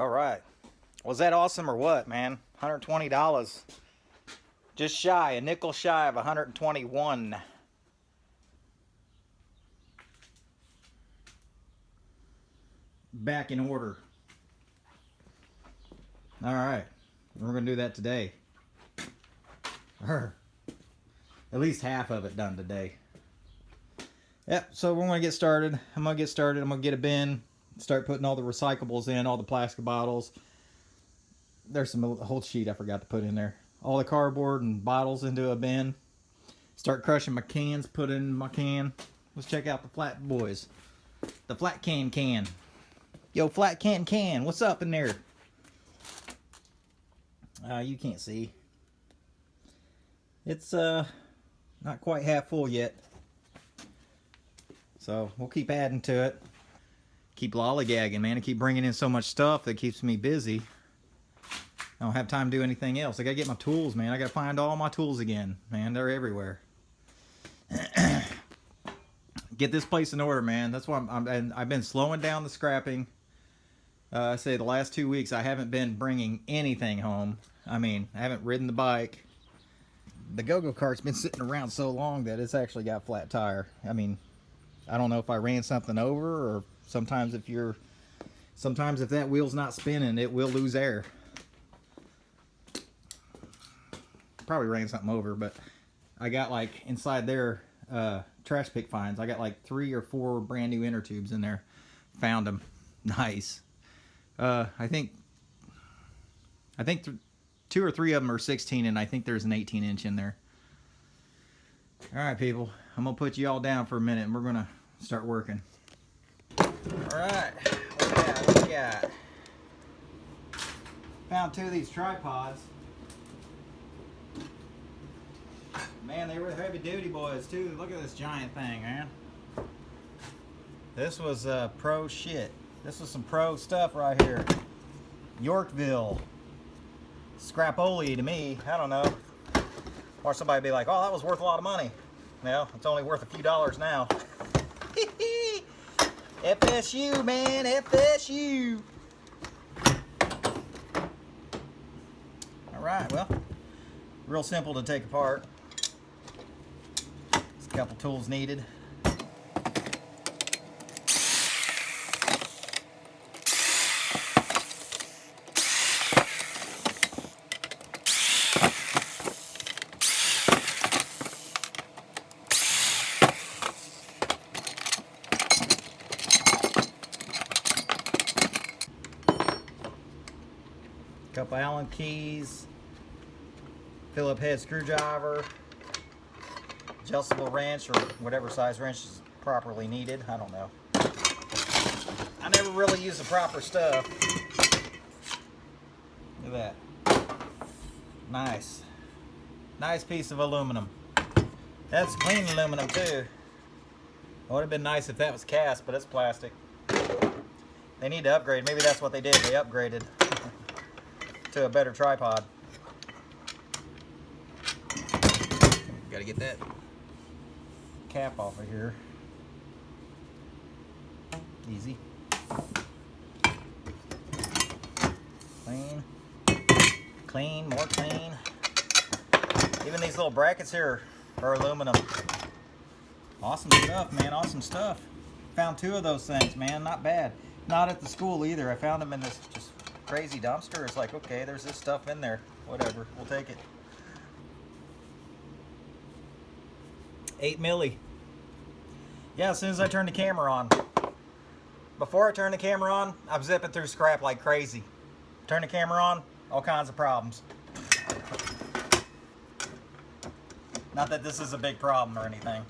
All right. Was that awesome or what, man? $120. Just shy, a nickel shy of 121. Back in order. All right. We're going to do that today. Or at least half of it done today. Yep, so we're going to get started. I'm going to get a bin, start putting all the recyclables in, all the plastic bottles. There's a whole sheet I forgot to put in there. All the cardboard and bottles into a bin. Start crushing my cans, put in my can. Let's check out the flat boys. The flat can. Yo, flat can. What's up in there? You can't see. It's not quite half full yet. So we'll keep adding to it. Keep lollygagging, man. I keep bringing in so much stuff that keeps me busy. I don't have time to do anything else. I gotta get my tools, man. I gotta find all my tools again, man. They're everywhere. Get this place in order, man. That's why I've been slowing down the scrapping. I say the last 2 weeks I haven't been bringing anything home. I mean, I haven't ridden the bike. The go-go kart's been sitting around so long that it's actually got flat tire. I mean, I don't know if I ran something over, or sometimes if that wheel's not spinning, it will lose air. Probably ran something over, but I got like inside there trash pick finds. I got like 3 or 4 brand new inner tubes in there. Found them. Nice. I think 2 or 3 of them are 16, and I think there's an 18-inch in there. All right, people. I'm gonna put you all down for a minute, and we're gonna start working. All right. What we got? Found 2 of these tripods. Man, they were heavy duty boys too. Look at this giant thing, man. This was pro shit. This was some pro stuff right here. Yorkville. Scrapoli to me. I don't know. Or somebody be like, oh, that was worth a lot of money. Well, it's only worth a few dollars now. FSU, man. FSU. All right, well, real simple to take apart. A couple tools needed. Couple Allen keys, Phillip head screwdriver, adjustable wrench, or whatever size wrench is properly needed. I don't know. I never really use the proper stuff. Look at that. Nice. Nice piece of aluminum. That's clean aluminum too. It would have been nice if that was cast, but it's plastic. They need to upgrade. Maybe that's what they did. They upgraded to a better tripod. Gotta get that cap off of here. Easy. Clean, more clean. Even these little brackets here are aluminum. Awesome stuff, man, awesome stuff. Found 2 of those things, man, not bad. Not at the school either. I found them in this just crazy dumpster. It's like, okay, there's this stuff in there. Whatever, we'll take it. 8 milli. Yeah, as soon as I turn the camera on. Before I turn the camera on, I'm zipping through scrap like crazy. Turn the camera on, all kinds of problems. Not that this is a big problem or anything.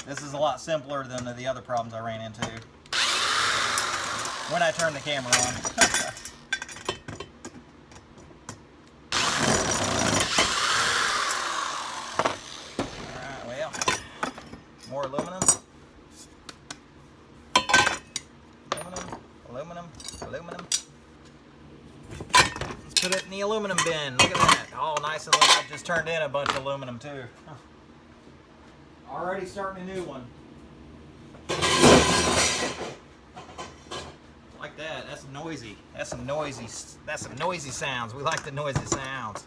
This is a lot simpler than the other problems I ran into when I turned the camera on. Alright, well, more aluminum. Aluminum. Let's put it in the aluminum bin. Look at that. Oh, nice and I just turned in a bunch of aluminum too. Already starting a new one. that. That's noisy. That's some noisy sounds. We like the noisy sounds.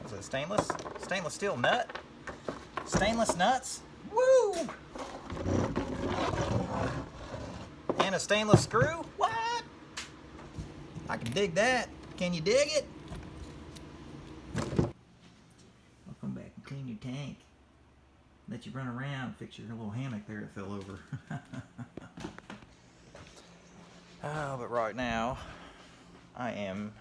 Is it stainless? Stainless steel nut? Stainless nuts? Woo! And a stainless screw? What? I can dig that. Can you dig it? I'll come back and clean your tank. Let you run around, fix your little hammock there that fell over. Oh, but right now, I am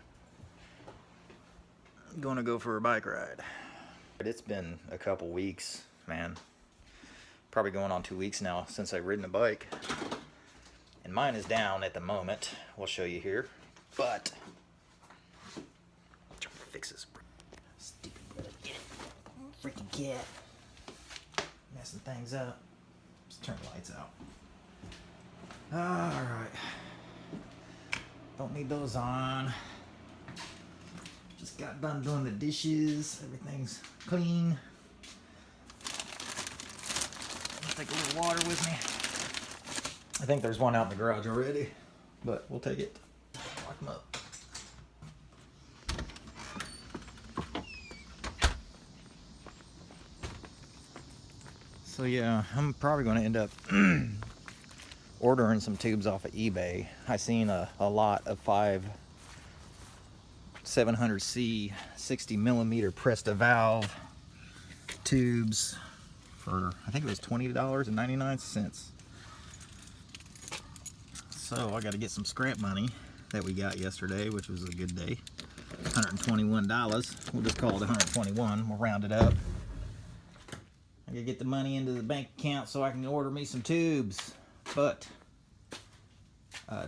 gonna go for a bike ride. It's been a couple weeks, man. Probably going on 2 weeks now since I've ridden a bike. And mine is down at the moment. We'll show you here. But, I'm trying to fix this. Stupid freaking cat. Messing things up. Just turn the lights out. Alright. Don't need those on. Just got done doing the dishes. Everything's clean. I'll take a little water with me. I think there's one out in the garage already, but we'll take it. Lock them up. So yeah, I'm probably going to end up ordering some tubes off of eBay. I seen a lot of 700C 60 millimeter Presta valve tubes for, I think it was $20.99. So I got to get some scrap money that we got yesterday, which was a good day. $121. We'll just call it 121. We'll round it up. I gotta get the money into the bank account so I can order me some tubes. But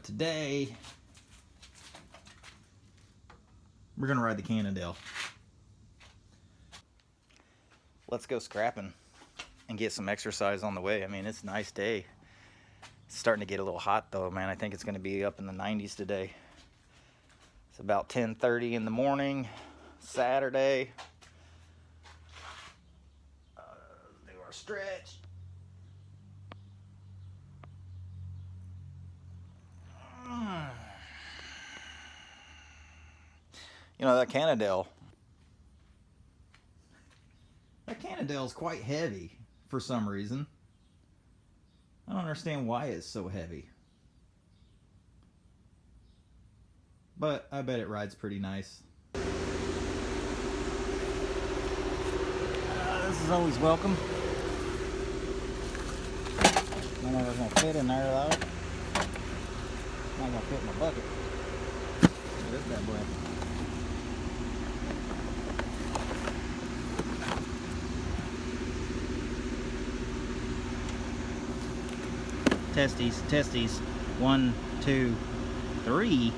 today we're gonna ride the Cannondale. Let's go scrapping and get some exercise on the way. I mean, it's a nice day. It's starting to get a little hot though, man. I think it's gonna be up in the 90s today. It's about 10:30 in the morning, Saturday. Do our stretch. You know, that Cannondale is quite heavy for some reason. I don't understand why it's so heavy. But I bet it rides pretty nice. This is always welcome. I know it's gonna fit in there though. Not gonna fit in my bucket. Look at that boy. Testes, testes. 1, 2, 3.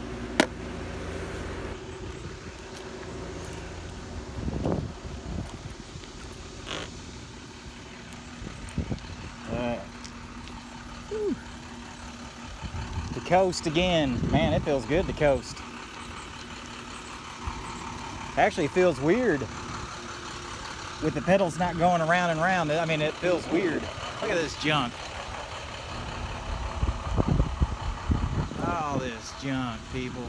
To coast again. Man, it feels good to coast. Actually, it feels weird with the pedals not going around and around. I mean, it feels weird. Look at this junk. All this junk, people.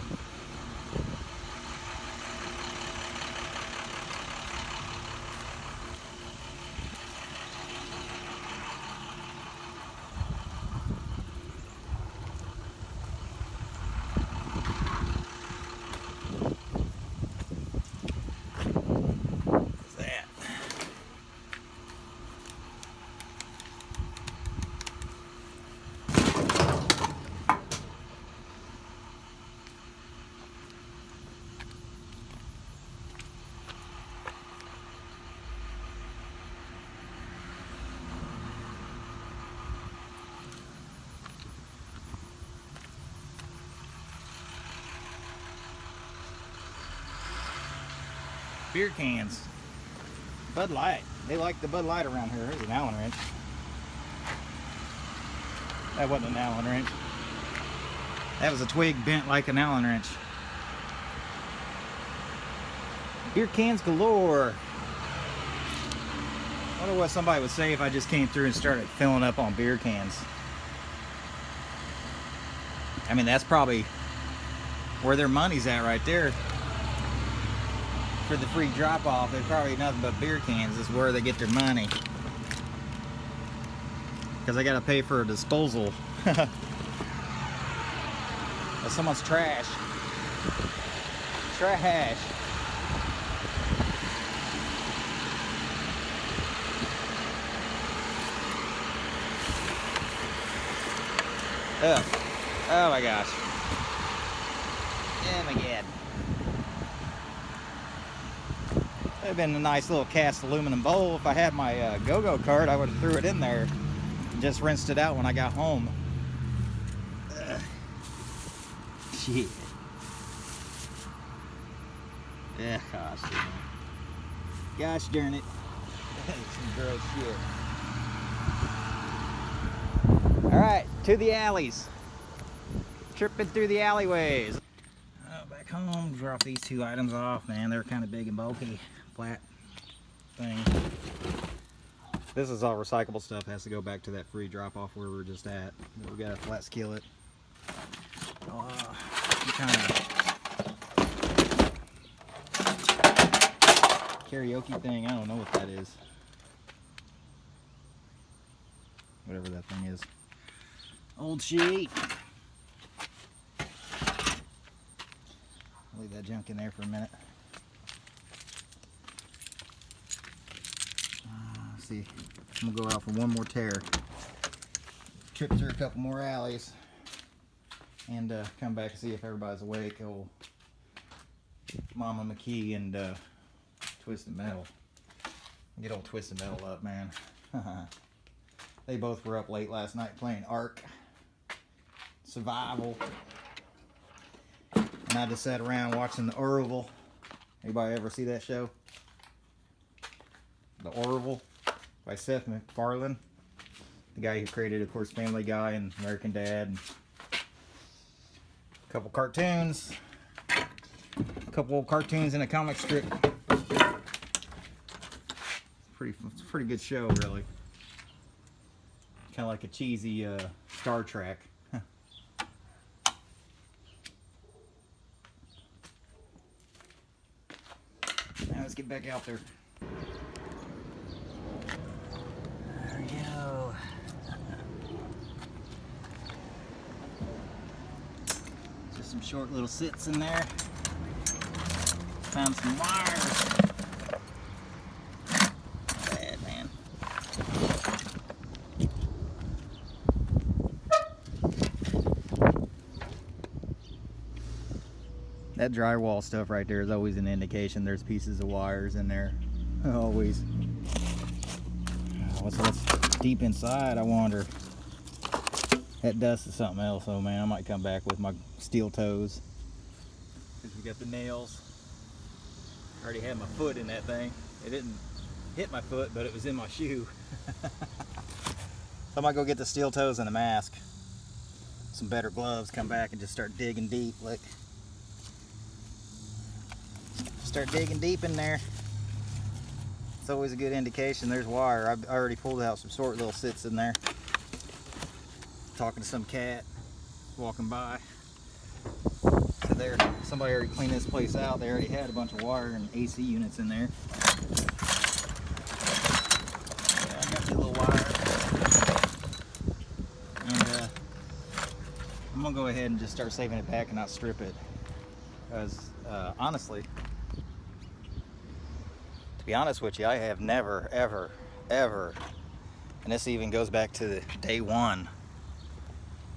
What's that? Beer cans. Bud Light. They like the Bud Light around here. There's an Allen wrench. That wasn't an Allen wrench. That was a twig bent like an Allen wrench. Beer cans galore. I wonder what somebody would say if I just came through and started filling up on beer cans. I mean, that's probably where their money's at right there. For the free drop-off, it's probably nothing but beer cans is where they get their money. Because I gotta pay for a disposal. That's someone's trash. Trash. Oh my gosh. Oh my god. It'd have been a nice little cast aluminum bowl. If I had my go-go cart, I would have threw it in there and just rinsed it out when I got home. Shit. Yeah, gosh darn it. Gosh darn it. Some gross shit. Alright, to the alleys. Tripping through the alleyways. Back home, drop these two items off. Man, they're kind of big and bulky. Flat thing. This is all recyclable stuff. Has to go back to that free drop-off where we were just at. We got a flat skillet. Kind of karaoke thing. I don't know what that is. Whatever that thing is. Old sheet. Leave that junk in there for a minute. Let's see. I'm gonna go out for one more tear. Trip through a couple more alleys. And come back and see if everybody's awake. Old Mama McKee and Twisted Metal. Get old Twisted Metal up, man. They both were up late last night playing Ark Survival. And I just sat around watching The Orville. Anybody ever see that show? The Orville by Seth MacFarlane. The guy who created, of course, Family Guy and American Dad. And a couple cartoons. A couple old cartoons and a comic strip. It's a pretty good show, really. Kind of like a cheesy Star Trek. Now let's get back out there. There we go. Just some short little sits in there. Found some wires. Bad, man. That drywall stuff right there is always an indication there's pieces of wires in there. Always. What's deep inside, I wonder. That dust is something else, oh man. I might come back with my steel toes. Because we got the nails. I already had my foot in that thing. It didn't hit my foot, but it was in my shoe. So I might go get the steel toes and a mask. Some better gloves, come back and just start digging deep. Like, start digging deep in there. It's always a good indication there's wire. I've already pulled out some short little sits in there. Talking to some cat walking by. So there, somebody already cleaned this place out. They already had a bunch of wire and AC units in there. Yeah, I got the little wire. And I'm gonna go ahead and just start saving it back and not strip it. Because honestly, to be honest with you, I have never, ever, and this even goes back to the day one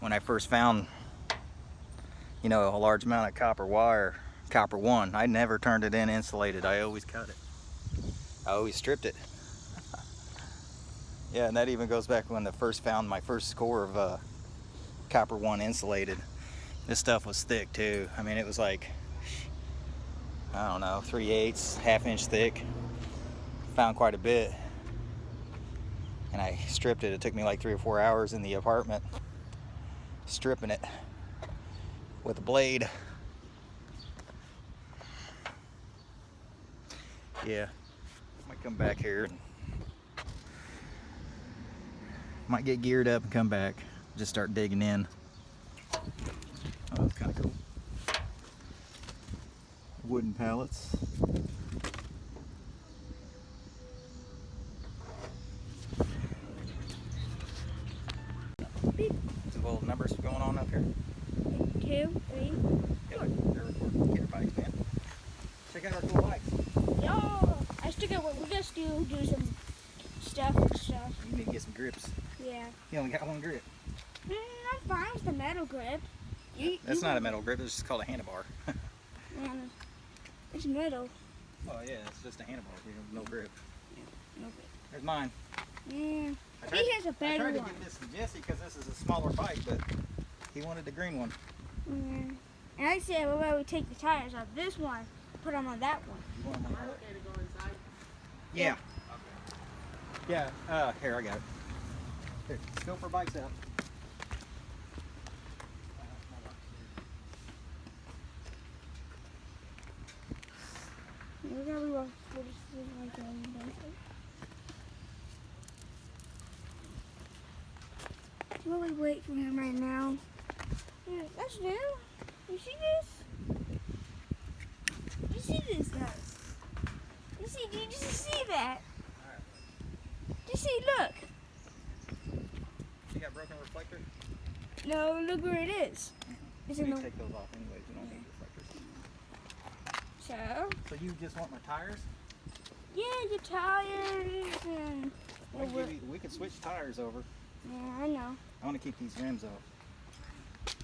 when I first found, you know, a large amount of copper wire, copper one. I never turned it in insulated. I always cut it. I always stripped it. Yeah, and that even goes back when I first found my first score of copper one insulated. This stuff was thick too. I mean, it was like, I don't know, 3/8, half-inch thick. Found quite a bit. And I stripped it. It took me like 3 or 4 hours in the apartment stripping it with a blade. Yeah, I might come back here and Might get geared up and come back. Just start digging in. Oh, that's kind of cool. Wooden pallets. Beep. Some little numbers going on up here. 2, 3. Yep, they're recording gear bikes, man. Check out our cool bikes. Yo, I still got what we got to do some stuff and stuff. You need to get some grips. Yeah. You only got one grip. I'm fine with the metal grip. That's not a metal grip, it's just called a handlebar. Man, it's metal. Oh yeah, it's just a handlebar. You know, no grip. No grip. There's mine. Yeah. I He has a I better tried to one. give this to Jesse because this is a smaller bike, but he wanted the green one. And I said, what about we take the tires off this one, put them on that one? You want them on that? Yeah. Yeah, here, I got it. Here, let's go for bikes out. We're gonna be rough. We're just like Will we wait for him right now? Yeah, that's new. You see this? You see this, guys? Did you just see that? Did you see, look. You got broken reflector? No, look where it is. It's You in need the, to take those off anyways, you don't need reflectors. so, So you just want my tires? yeah, your tires and... We can switch tires over. Yeah, I know. I want to keep these rims off.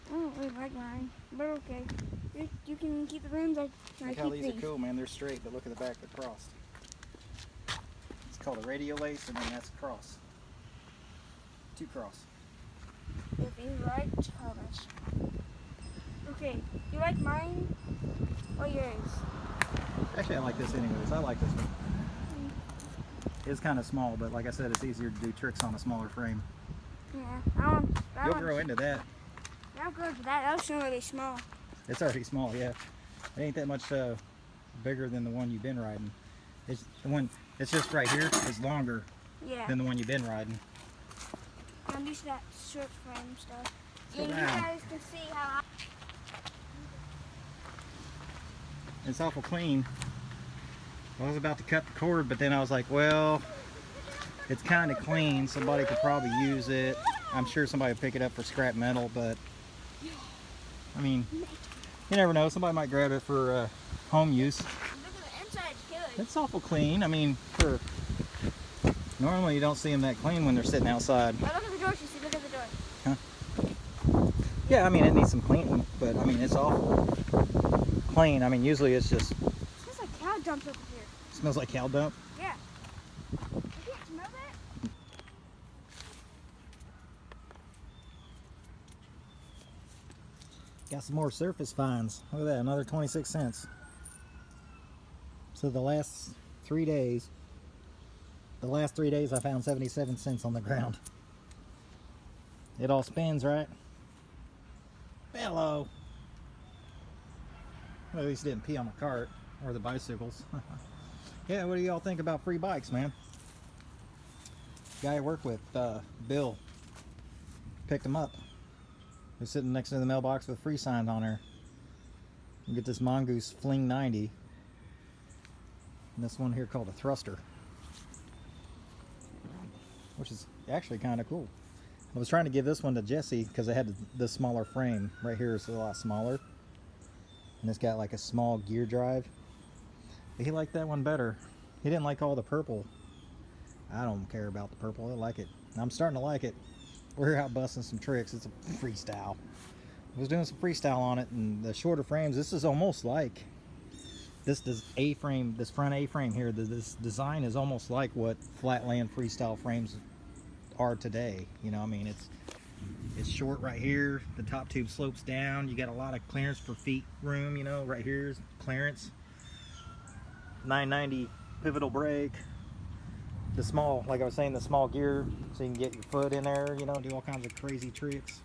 I don't really like mine, but okay. You can keep the rims. I Look how keep these these. are cool, man. They're straight, but look at the back, they're crossed. It's called a radial lace, and then that's a cross. 2 cross. If he's right, colors. Okay, you like mine or yours? Actually, I like this anyways. I like this one. It's kind of small, but like I said, it's easier to do tricks on a smaller frame. Yeah, I want. You'll grow into that. I'm good for that. That was really small. It's already small, yeah. It ain't that much bigger than the one you've been riding. It's the one. It's just right here. It's longer Yeah. than the one you've been riding. I'm used to that short frame stuff. Sit And you down. guys can see how It's awful clean. I was about to cut the cord, but then I was like, well, it's kind of clean. Somebody could probably use it. I'm sure somebody would pick it up for scrap metal, but I mean, you never know. Somebody might grab it for home use. look at the inside. Good. It's awful clean. I mean, for normally you don't see them that clean when they're sitting outside. Oh, look at the door. You see? Look at the door. Yeah, I mean, it needs some cleaning, but I mean, it's awful clean. I mean, usually it's just It smells like cow dumps over here. smells like cow dump. Yeah. You can't smell that? Got some more surface fines. Look at that, another 26 cents. So the last 3 days, I found 77 cents on the ground. It all spins, right? Hello. Well, at least it didn't pee on the cart or the bicycles. Yeah, what do y'all think about free bikes, man? Guy I work with, Bill, picked him up. He's sitting next to the mailbox with free signs on there. You get this Mongoose Fling 90. And this one here called a Thruster, which is actually kind of cool. I was trying to give this one to Jesse because it had the smaller frame. Right here is a lot smaller. And it's got like a small gear drive. But he liked that one better. He didn't like all the purple. I don't care about the purple. I like it. I'm starting to like it. We're out busting some tricks. It's a freestyle. I was doing some freestyle on it, and the shorter frames, this is almost like this A-frame, this front A-frame here, this design is almost like what flatland freestyle frames are today. You know, I mean, it's short right here. The top tube slopes down. You got a lot of clearance for feet room. You know, right here is clearance. 990 pivotal brake. The small, like I was saying, the small gear, so you can get your foot in there. You know, do all kinds of crazy tricks.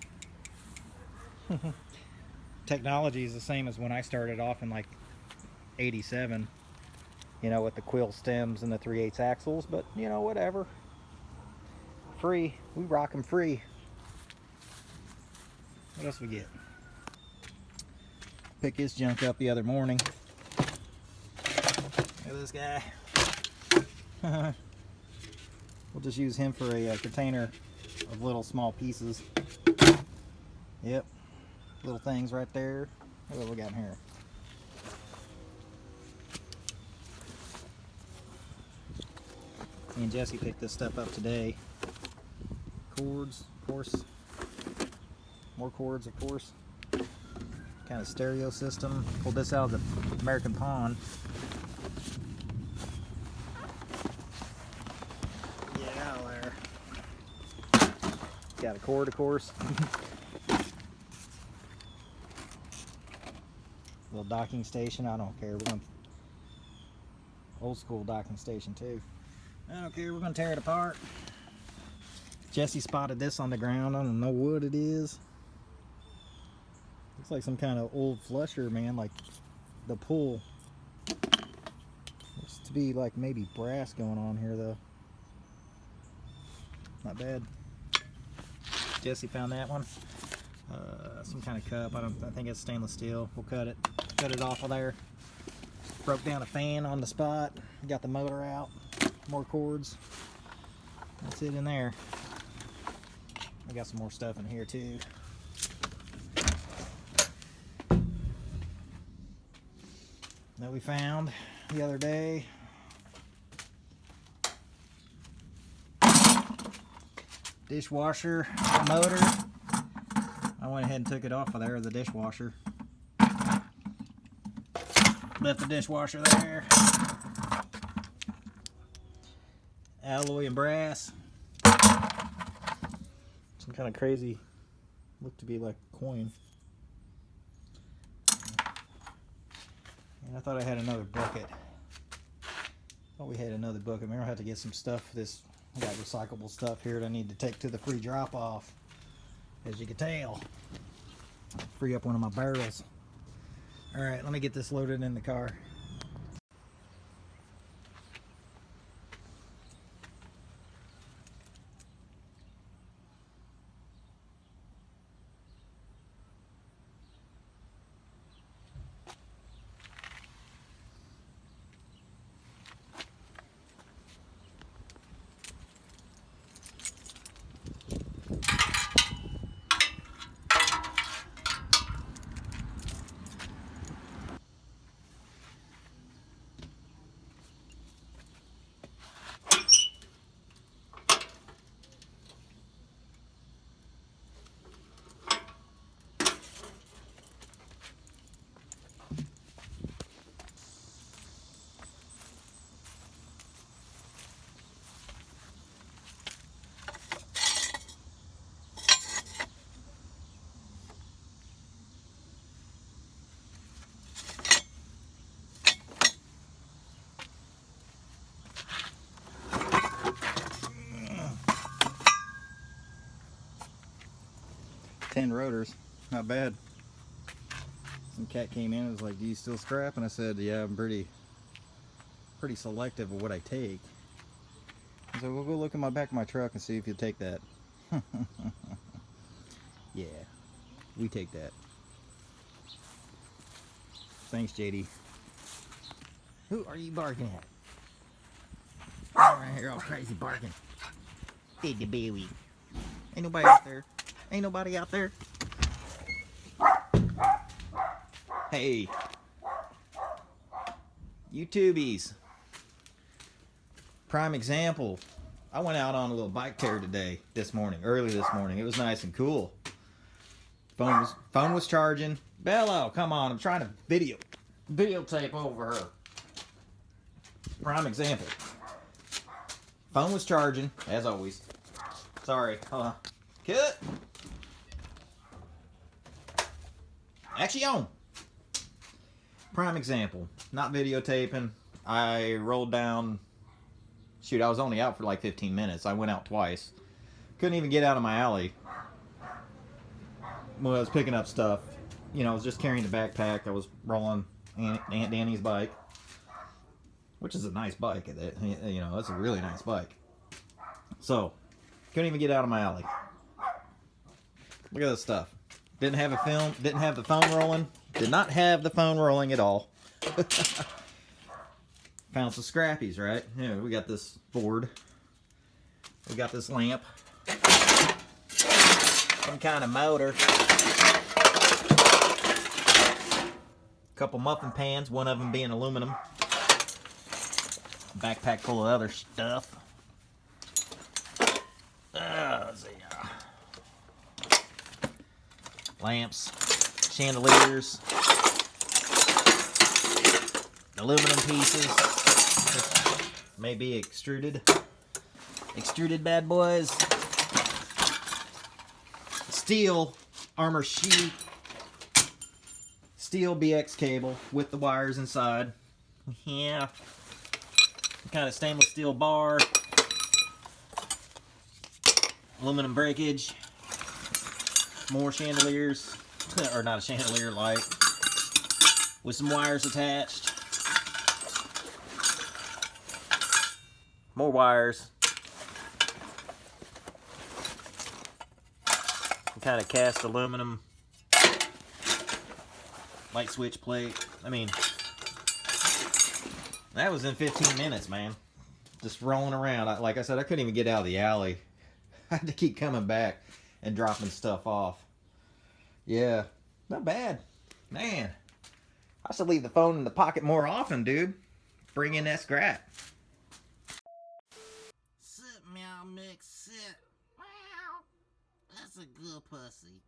Technology is the same as when I started off in like '87, you know, with the quill stems and the 3/8 axles, but you know, whatever. Free. We rock them free. What else we get? Pick his junk up the other morning. Look at this guy. We'll just use him for a container of little small pieces. Yep. Little things right there. What do we got in here? Me and Jesse picked this stuff up today. Cords, of course. More cords, of course. Kind of stereo system. Pulled this out of the American Pond. Get out of there. Got a cord, of course. Little docking station. I don't care. We're going old school docking station too. I don't care. We're going to tear it apart. Jesse spotted this on the ground. I don't know what it is. Looks like some kind of old flusher, man, like the pool. Looks to be like maybe brass going on here, though. Not bad. Jesse found that one. Some kind of cup. I think it's stainless steel. We'll cut it off of there. Broke down a fan on the spot. Got the motor out. More cords. That's it in there. I got some more stuff in here too. That we found the other day. Dishwasher motor. I went ahead and took it off of there, the dishwasher. Left the dishwasher there. Alloy and brass. Some kind of crazy, looked to be like a coin. And I thought I had another bucket. Thought we had another bucket. Maybe I'll have to get some stuff. I got recyclable stuff here that I need to take to the free drop off. As you can tell. Free up one of my barrels. Alright, let me get this loaded in the car. Rotors, not bad. Some cat came in and was like, do you still scrap? And I said, yeah, I'm pretty selective of what I take. I said, we'll go look in my back of my truck and see if you'll take that. Yeah, we take that. Thanks, JD. Who are you barking at? Right here, all crazy barking. Did the baby. Ain't nobody out there. Ain't nobody out there. Hey. YouTubies. Prime example. I went out on a little bike tear today, early this morning. It was nice and cool. Phone was charging. Bello, come on, I'm trying to videotape over her. Prime example. Phone was charging, as always. Sorry, hold on. Cut. Action. Prime example. Not videotaping. I rolled down. Shoot, I was only out for like 15 minutes. I went out twice. Couldn't even get out of my alley. When I was picking up stuff. You know, I was just carrying the backpack. I was rolling Aunt Danny's bike. Which is a nice bike. You know, it's a really nice bike. So, Couldn't even get out of my alley. Look at this stuff. Didn't have a film. Didn't have the phone rolling. Did not have the phone rolling at all. Found some scrappies, right? Yeah, we got this board. We got this lamp. Some kind of motor. Couple muffin pans, one of them being aluminum. Backpack full of other stuff. Let's see. Lamps, chandeliers, aluminum pieces. Maybe extruded bad boys. Steel armor sheet. Steel BX cable with the wires inside. Yeah. Some kind of stainless steel bar. Aluminum breakage. More chandeliers. Or not a chandelier, light. With some wires attached. More wires. Some kind of cast aluminum light switch plate. I mean, that was in 15 minutes, man. Just rolling around. Like I said, I couldn't even get out of the alley. I had to keep coming back and dropping stuff off. Yeah, not bad. Man, I should leave the phone in the pocket more often, dude. Bring in that scrap. Sit, meow mix, sit. Meow. That's a good pussy.